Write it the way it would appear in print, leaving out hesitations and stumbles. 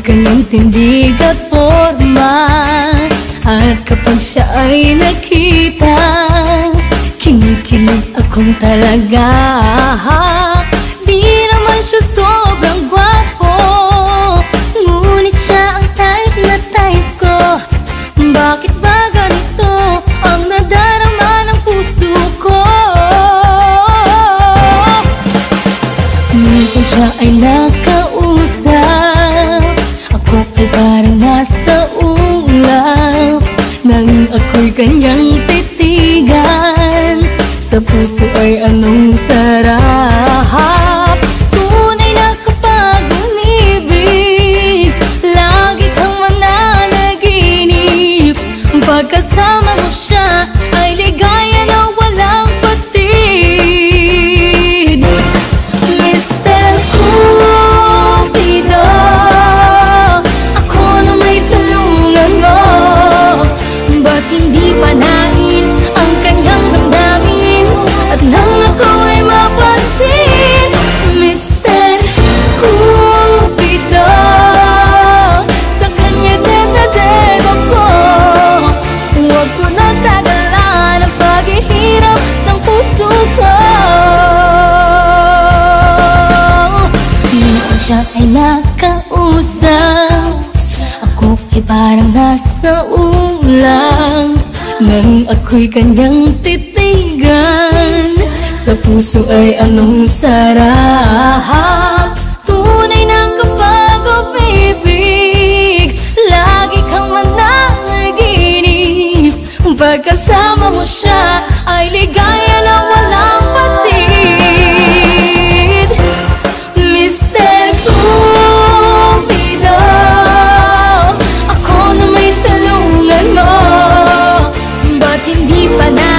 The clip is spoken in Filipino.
kanyang tindig at forma. At kapag siya ay nakita, kinikilig akong talaga. Di naman siya sobrang gwapo, ngunit siya ang type na type ko. Bakit ba ganito ang nadarama ng puso ko? Minsan siya ay nakausap, ako ay parang nasa ulap. Nang ako'y kanyang titigan, sa puso ay anong sarap. Tunay na kapag umibig, lagi kang mananaginip. Pagkasama mo siya ay ligaya na walang patid. Mr. Cupido, ako na may tulungan mo. Ba't hindi panain ang kanyang damdamin at nang ako ay mapansin? Mr. Cupido, sa kanya din ako. Huwag ko na tagalan ang paghihirap ng puso ko. Minsan siya ay nakausap, ako ay parang nasa ulang. Nang ako'y kanyang titigan, sa puso ay anong sarap. Tunay na kapag umibig, lagi kang mananaginip. Pagkasama mo siya ay ligaya na walang patid. Mr. Cupido, ako na may tulungan mo. Ba't hindi pa na